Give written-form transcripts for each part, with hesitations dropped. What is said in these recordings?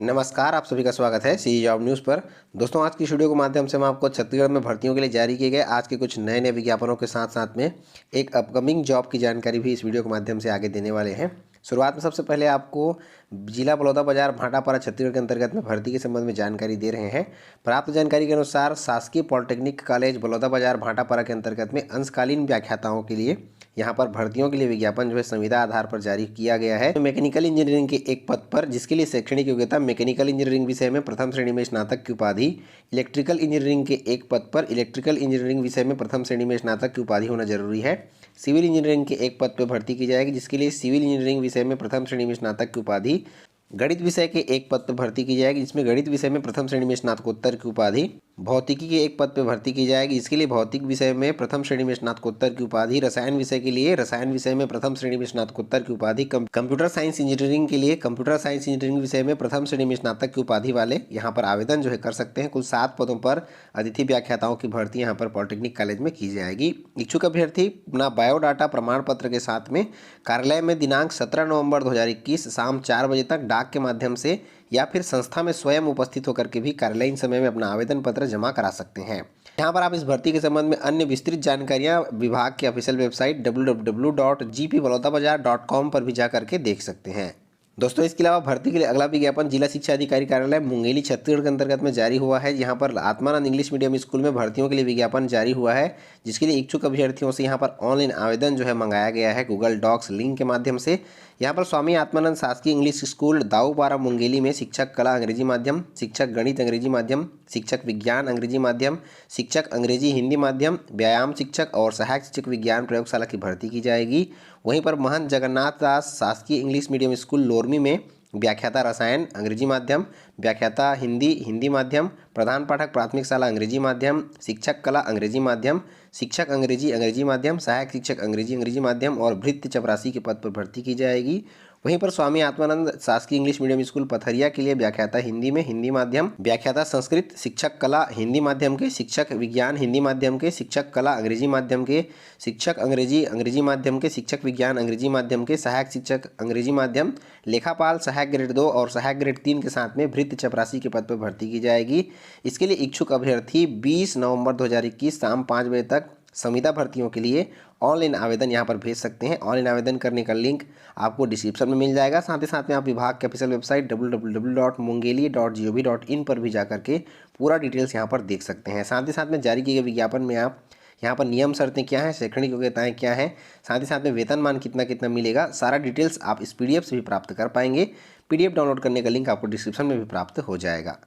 नमस्कार, आप सभी का स्वागत है सी जॉब न्यूज़ पर। दोस्तों, आज की वीडियो के माध्यम से मैं आपको छत्तीसगढ़ में भर्तियों के लिए जारी किए गए आज के कुछ नए नए विज्ञापनों के साथ साथ में एक अपकमिंग जॉब की जानकारी भी इस वीडियो के माध्यम से आगे देने वाले हैं। शुरुआत में सबसे पहले आपको जिला बलौदाबाजार भाटापारा छत्तीसगढ़ के अंतर्गत में भर्ती के संबंध में जानकारी दे रहे हैं। प्राप्त जानकारी के अनुसार शासकीय पॉलिटेक्निक कॉलेज बलौदाबाजार भाटापारा के अंतर्गत में अंशकालीन व्याख्याताओं के लिए यहाँ पर भर्तियों के लिए विज्ञापन जो है संविदा आधार पर जारी किया गया है। मैकेनिकल इंजीनियरिंग के एक पद पर, जिसके लिए शैक्षणिक योग्यता मैकेनिकल इंजीनियरिंग विषय में प्रथम श्रेणी में स्नातक की उपाधि, इलेक्ट्रिकल इंजीनियरिंग के एक पद पर इलेक्ट्रिकल इंजीनियरिंग विषय में प्रथम श्रेणी में स्नातक की उपाधि होना जरूरी है। सिविल इंजीनियरिंग के एक पद पर भर्ती की जाएगी, जिसके लिए सिविल इंजीनियरिंग विषय में प्रथम श्रेणी में स्नातक की उपाधि, गणित विषय के एक पद पर भर्ती की जाएगी, जिसमें गणित विषय में प्रथम श्रेणी में स्नातकोत्तर की उपाधि, भौतिकी के एक पद पर भर्ती की जाएगी, इसके लिए भौतिक विषय में प्रथम श्रेणी में स्नातकोत्तर की उपाधि, रसायन विषय के लिए रसायन विषय में प्रथम श्रेणी में स्नातकोत्तर की उपाधि, कंप्यूटर साइंस इंजीनियरिंग के लिए कंप्यूटर साइंस इंजीनियरिंग विषय में प्रथम श्रेणी में स्नातक की उपाधि वाले यहाँ पर आवेदन जो है कर सकते हैं। कुल 7 पदों पर अतिथि व्याख्याताओं की भर्ती यहाँ पर पॉलिटेक्निक कॉलेज में की जाएगी। इच्छुक अभ्यर्थी अपना बायोडाटा प्रमाण पत्र के साथ में कार्यालय में दिनांक 17 नवंबर 2021 शाम 4 बजे तक डाक के माध्यम से या फिर संस्था में स्वयं उपस्थित होकर के भी कार्यालयीन समय में अपना आवेदन पत्र जमा करा सकते हैं। यहाँ पर आप इस भर्ती के संबंध में अन्य विस्तृत जानकारियाँ विभाग की ऑफिशियल वेबसाइट www.gpbalotabazar.com पर भी जा करके देख सकते हैं। दोस्तों, इसके अलावा भर्ती के लिए अगला विज्ञापन जिला शिक्षा अधिकारी कार्यालय मुंगेली छत्तीसगढ़ के अंतर्गत में जारी हुआ है। यहाँ पर आत्मानंद इंग्लिश मीडियम स्कूल में भर्तियों के लिए विज्ञापन जारी हुआ है, जिसके लिए इच्छुक अभ्यर्थियों से यहाँ पर ऑनलाइन आवेदन जो है मंगाया गया है गूगल डॉक्स लिंक के माध्यम से। यहाँ पर स्वामी आत्मानंद शासकीय इंग्लिश स्कूल दाऊपारा मुंगेली में शिक्षक कला अंग्रेजी माध्यम, शिक्षक गणित अंग्रेजी माध्यम, शिक्षक विज्ञान अंग्रेजी माध्यम, शिक्षक अंग्रेजी हिंदी माध्यम, व्यायाम शिक्षक और सहायक शिक्षक विज्ञान प्रयोगशाला की भर्ती की जाएगी। वहीं पर महंत जगन्नाथ दास शासकीय इंग्लिश मीडियम स्कूल लोरमी में व्याख्याता रसायन अंग्रेजी माध्यम, व्याख्याता हिंदी हिंदी माध्यम, प्रधान पाठक प्राथमिक शाला अंग्रेजी माध्यम, शिक्षक कला अंग्रेजी माध्यम, शिक्षक अंग्रेजी अंग्रेजी माध्यम, सहायक शिक्षक अंग्रेजी अंग्रेजी माध्यम और भृत्य चपरासी के पद पर भर्ती की जाएगी। वहीं पर स्वामी आत्मानंद शासकीय इंग्लिश मीडियम स्कूल पथरिया के लिए व्याख्याता हिंदी में हिंदी माध्यम, व्याख्याता संस्कृत, शिक्षक कला हिंदी माध्यम के, शिक्षक विज्ञान हिंदी माध्यम के, शिक्षक कला अंग्रेजी माध्यम के, शिक्षक अंग्रेजी अंग्रेजी माध्यम के, शिक्षक विज्ञान अंग्रेजी माध्यम के, सहायक शिक्षक अंग्रेजी माध्यम, लेखापाल सहायक ग्रेड 2 और सहायक ग्रेड 3 के साथ में भृत्य चपरासी के पद पर भर्ती की जाएगी। इसके लिए इच्छुक अभ्यर्थी 20 नवंबर 2021 शाम 5 बजे तक संविदा भर्तियों के लिए ऑनलाइन आवेदन यहाँ पर भेज सकते हैं। ऑनलाइन आवेदन करने का लिंक आपको डिस्क्रिप्शन में मिल जाएगा। साथ ही साथ में आप विभाग के ऑफिशियल वेबसाइट www.mungeli.gov.in पर भी जाकर के पूरा डिटेल्स यहाँ पर देख सकते हैं। साथ ही साथ में जारी किए गए विज्ञापन में आप यहाँ पर नियम शर्तें क्या हैं, शैक्षणिक योग्यताएँ क्या हैं, साथ ही साथ में वेतनमान कितना कितना मिलेगा, सारा डिटेल्स आप इस PDF से भी प्राप्त कर पाएंगे। PDF डाउनलोड करने का लिंक आपको डिस्क्रिप्शन में भी प्राप्त हो जाएगा।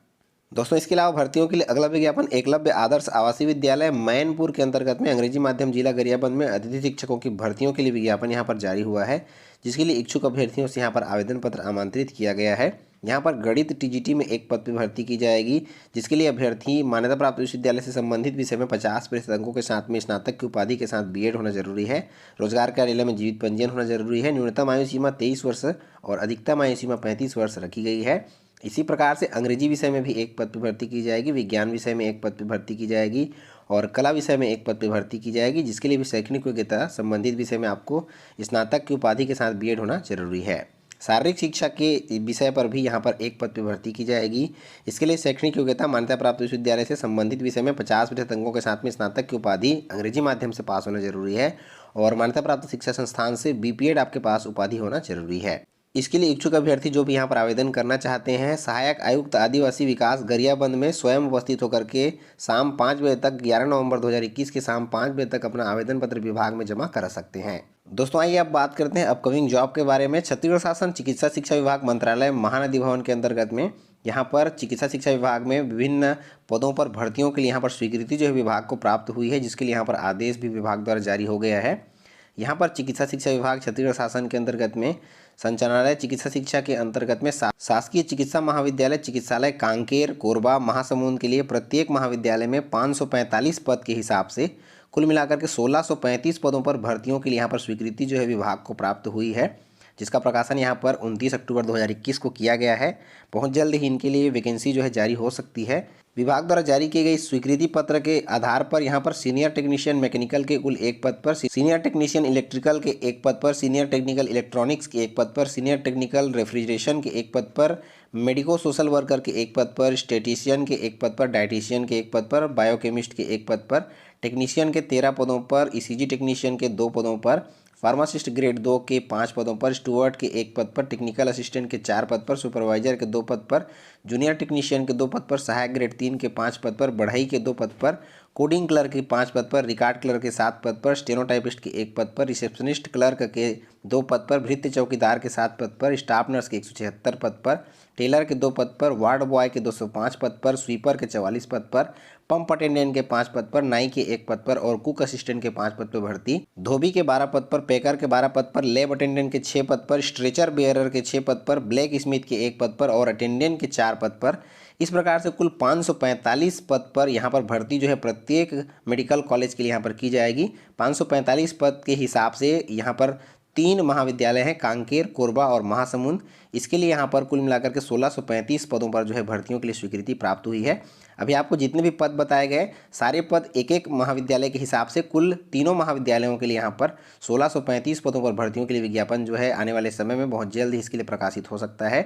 दोस्तों, इसके अलावा भर्तियों के लिए अगला विज्ञापन एकलव्य आदर्श आवासीय विद्यालय मैनपुर के अंतर्गत में अंग्रेजी माध्यम जिला गरियाबंद में अतिथि शिक्षकों की भर्तियों के लिए विज्ञापन यहाँ पर जारी हुआ है, जिसके लिए इच्छुक अभ्यर्थियों से यहाँ पर आवेदन पत्र आमंत्रित किया गया है। यहाँ पर गणित TGT में एक पद पर भर्ती की जाएगी, जिसके लिए अभ्यर्थी मान्यता प्राप्त विश्वविद्यालय से संबंधित विषय में 50% अंकों के साथ में स्नातक की उपाधि के साथ BEd होना जरूरी है। रोजगार कार्यालय में जीवित पंजीयन होना जरूरी है। न्यूनतम आयु सीमा 23 वर्ष और अधिकतम आयु सीमा 35 वर्ष रखी गई है। इसी प्रकार से अंग्रेजी विषय में भी एक पद पर भर्ती की जाएगी, विज्ञान विषय में एक पद पर भर्ती की जाएगी और कला विषय में एक पद पर भर्ती की जाएगी, जिसके लिए भी शैक्षणिक योग्यता संबंधित विषय में आपको स्नातक की उपाधि के साथ BEd होना जरूरी है। शारीरिक शिक्षा के विषय पर भी यहाँ पर एक पद पर भर्ती की जाएगी। इसके लिए शैक्षणिक योग्यता मान्यता प्राप्त विश्वविद्यालय से संबंधित विषय में 50% अंकों के साथ में स्नातक की उपाधि अंग्रेजी माध्यम से पास होना जरूरी है और मान्यता प्राप्त शिक्षा संस्थान से BPEd आपके पास उपाधि होना जरूरी है। इसके लिए इच्छुक अभ्यर्थी जो भी यहाँ पर आवेदन करना चाहते हैं, सहायक आयुक्त आदिवासी विकास गरियाबंद में स्वयं उपस्थित होकर के शाम 5 बजे तक 11 नवंबर 2021 के शाम 5 बजे तक अपना आवेदन पत्र विभाग में जमा करा सकते हैं। दोस्तों, आइए अब बात करते हैं अपकमिंग जॉब के बारे में। छत्तीसगढ़ शासन चिकित्सा शिक्षा विभाग मंत्रालय महानदी भवन के अंतर्गत में यहाँ पर चिकित्सा शिक्षा विभाग में विभिन्न पदों पर भर्तियों के लिए यहाँ पर स्वीकृति जो है विभाग को प्राप्त हुई है, जिसके लिए यहाँ पर आदेश भी विभाग द्वारा जारी हो गया है। यहाँ पर चिकित्सा शिक्षा विभाग छत्तीसगढ़ शासन के अंतर्गत में संचालनालय चिकित्सा शिक्षा के अंतर्गत में शासकीय चिकित्सा महाविद्यालय चिकित्सालय कांकेर कोरबा महासमुंद के लिए प्रत्येक महाविद्यालय में 545 पद के हिसाब से कुल मिलाकर के 1635 पदों पर भर्तियों के लिए यहाँ पर स्वीकृति जो है विभाग को प्राप्त हुई है, जिसका प्रकाशन यहाँ पर 29 अक्टूबर 2021 को किया गया है। बहुत जल्द ही इनके लिए वैकेंसी जो है जारी हो सकती है। विभाग द्वारा जारी किए गए स्वीकृति पत्र के आधार पर यहाँ पर सीनियर टेक्नीशियन मैकेनिकल के कुल 1 पद पर, सीनियर टेक्नीशियन इलेक्ट्रिकल के 1 पद पर, सीनियर टेक्निकल इलेक्ट्रॉनिक्स के 1 पद पर, सीनियर टेक्निकल रेफ्रिजरेशन के 1 पद पर, मेडिको सोशल वर्कर के 1 पद पर, स्टेटिशियन के 1 पद पर, डाइटिशियन के 1 पद पर, बायोकेमिस्ट के 1 पद पर, टेक्नीशियन के 13 पदों पर, ईसीजी टेक्नीशियन के 2 पदों पर, फार्मासिस्ट ग्रेड 2 के 5 पदों पर, स्टूअर्ट के 1 पद पर, टेक्निकल असिस्टेंट के 4 पद पर, सुपरवाइजर के 2 पद पर, जूनियर टेक्नीशियन के 2 पद पर, सहायक ग्रेड 3 के 5 पद पर, बढ़ई के 2 पद पर, कोडिंग क्लर्क के 5 पद पर, रिकॉर्ड क्लर्क के 7 पद पर, स्टेनोटाइपिस्ट के 1 पद पर, रिसेप्शनिस्ट क्लर्क के 2 पद पर, भृत्य चौकीदार के 7 पद पर, स्टाफ नर्स के 176 पद पर, टेलर के 2 पद पर, वार्ड बॉय के 205 पद पर, स्वीपर के 44 पद पर, पंप अटेंडेंट के 5 पद पर, नाई के 1 पद पर और कुक असिस्टेंट के 5 पद पर भर्ती, धोबी के 12 पद पर, पैकर के 12 पद पर, लैब अटेंडेंट के 6 पद पर, स्ट्रेचर बेयरर के 6 पद पर, ब्लैक स्मिथ के 1 पद पर और अटेंडेंट के 4 पद पर। इस प्रकार से कुल 545 पद पर यहाँ पर भर्ती जो है प्रत्येक मेडिकल कॉलेज के लिए यहाँ पर की जाएगी। 545 पद के हिसाब से यहाँ पर 3 महाविद्यालय हैं, कांकेर, कोरबा और महासमुंद। इसके लिए यहाँ पर कुल मिलाकर के 1635 पदों पर जो है भर्तियों के लिए स्वीकृति प्राप्त हुई है। अभी आपको जितने भी पद बताए गए सारे पद एक एक महाविद्यालय के हिसाब से कुल तीनों महाविद्यालयों के लिए यहाँ पर 1635 पदों पर भर्तियों के लिए विज्ञापन जो है आने वाले समय में बहुत जल्द ही इसके लिए प्रकाशित हो सकता है।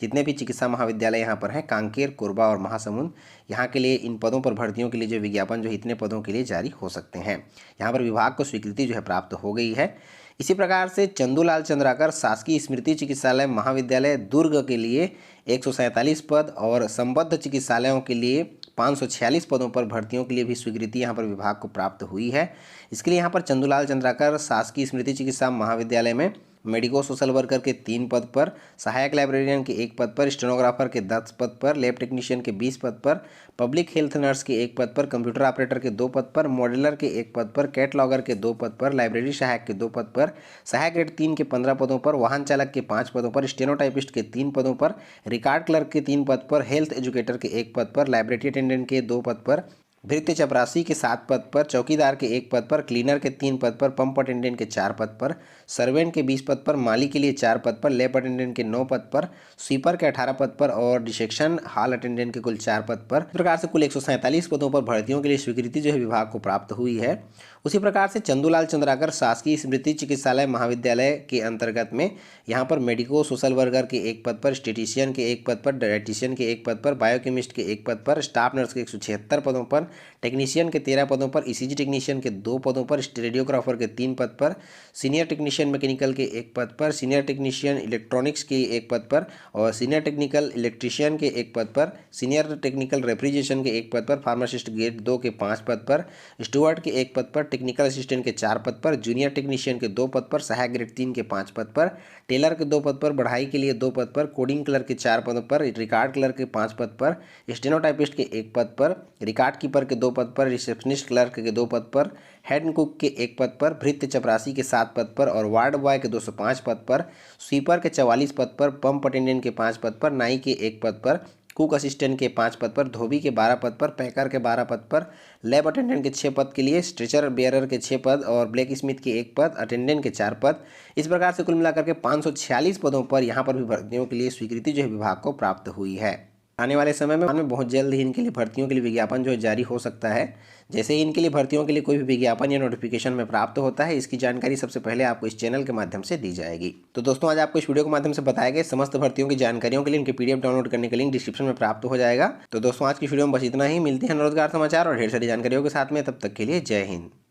जितने भी चिकित्सा महाविद्यालय यहाँ पर हैं, कांकेर, कोरबा और महासमुंद, यहाँ के लिए इन पदों पर भर्तियों के लिए जो विज्ञापन जो इतने पदों के लिए जारी हो सकते हैं। यहाँ पर विभाग को स्वीकृति जो है प्राप्त हो गई है। इसी प्रकार से चंदूलाल चंद्राकर शासकीय स्मृति चिकित्सालय महाविद्यालय दुर्ग के लिए 147 पद और संबद्ध चिकित्सालयों के लिए 546 पदों पर भर्तियों के लिए भी स्वीकृति यहाँ पर विभाग को प्राप्त हुई है। इसके लिए यहाँ पर चंदूलाल चंद्राकर शासकीय स्मृति चिकित्सा महाविद्यालय में मेडिको सोशल वर्कर के 3 पद पर, सहायक लाइब्रेरियन के 1 पद पर, स्टेनोग्राफर के 10 पद पर, लैब टेक्नीशियन के 20 पद पर, पब्लिक हेल्थ नर्स के 1 पद पर, कंप्यूटर ऑपरेटर के 2 पद पर, मॉडलर के 1 पद पर, कैटलॉगर के 2 पद पर, लाइब्रेरी सहायक के 2 पद पर, सहायक ग्रेड 3 के 15 पदों पर, वाहन चालक के 5 पदों पर, स्टेनोटाइपिस्ट के 3 पदों पर, रिकॉर्ड क्लर्क के 3 पद पर, हेल्थ एजुकेटर के 1 पद पर, लाइब्रेरी अटेंडेंट के 2 पद पर, भृत्य चपरासी के 7 पद पर, चौकीदार के 1 पद पर, क्लीनर के 3 पद पर, पंप अटेंडेंट के 4 पद पर, सर्वेंट के 20 पद पर, माली के लिए 4 पद पर, लैब अटेंडेंट के 9 पद पर, स्वीपर के 18 पद पर और डिसेक्शन हॉल अटेंडेंट के कुल 4 पद पर। इस प्रकार से कुल 147 पदों पर भर्तियों के लिए स्वीकृति जो है विभाग को प्राप्त हुई है। उसी प्रकार से चंदूलाल चंद्राकर शासकीय स्मृति चिकित्सालय महाविद्यालय के अंतर्गत में यहाँ पर मेडिको सोशल वर्कर के 1 पद पर, स्टेटिशियन के 1 पद पर, डायटिशियन के 1 पद पर, बायोकेमिस्ट के 1 पद पर, स्टाफ नर्स के 176 पदों पर, टेक्नीशियन के 13 पदों पर, ईसीजी टेक्नीशियन के 2 पदों पर, रेडियोग्राफर के 3 पद पर, सीनियर टेक्नीशियन मैकेनिकल के 1 पद पर, सीनियर टेक्नीशियन इलेक्ट्रॉनिक्स के 1 पद पर और सीनियर टेक्निकल इलेक्ट्रीशियन के 1 पद पर, सीनियर टेक्निकल रेफ्रिजरेशन के 1 पद पर, फार्मासिस्ट ग्रेड 2 के 5 पद पर, स्टूअर्ट के 1 पद पर, टेक्निकल असिस्टेंट के 4 पद पर, जूनियर टेक्नीशियन के 2 पद पर, सहायक ग्रेड 3 के 5 पद पर, टेलर के 2 पद पर, बढ़ाई के लिए 2 पद पर, कोडिंग क्लर्क के 4 पदों पर, रिकॉर्ड क्लर्क के 5 पद पर, स्टेनोटाइपिस्ट के 1 पद पर, रिकॉर्ड कीपर के 2 पद पर, रिसेप्शनिस्ट क्लर्क के 2 पद पर, हेड कुक के 1 पद पर, भृत्य चपरासी के 7 पद पर और वार्ड बॉय के 205 पद पर, स्वीपर के 44 पद पर, पंप अटेंडेंट के 5 पद पर, नाई के 1 पद पर, कुक असिस्टेंट के 5 पद पर, धोबी के 12 पद पर, पैकर के 12 पद पर, लैब अटेंडेंट के 6 पद के लिए, स्ट्रेचर बेयरर के 6 पद और ब्लैक स्मिथ के 1 पद, अटेंडेंट के 4 पद। इस प्रकार से कुल मिलाकर के 546 पदों पर यहाँ पर भी भर्तियों के लिए स्वीकृति जो है विभाग को प्राप्त हुई है। आने वाले समय में बहुत जल्द ही इनके लिए भर्तियों के लिए विज्ञापन जो है जारी हो सकता है। जैसे ही इनके लिए भर्तियों के लिए कोई भी विज्ञापन या नोटिफिकेशन में प्राप्त होता है, इसकी जानकारी सबसे पहले आपको इस चैनल के माध्यम से दी जाएगी। तो दोस्तों, आज आपको इस वीडियो के माध्यम से बताए गए समस्त भर्तियों की जानकारियों के लिए इनके पीडीएफ डाउनलोड करने का लिंक डिस्क्रिप्शन में प्राप्त हो जाएगा। तो दोस्तों, आज की वीडियो में बस इतना ही। मिलते हैं रोजगार समाचार और ढेर सारी जानकारियों के साथ में। तब तक के लिए जय हिंद।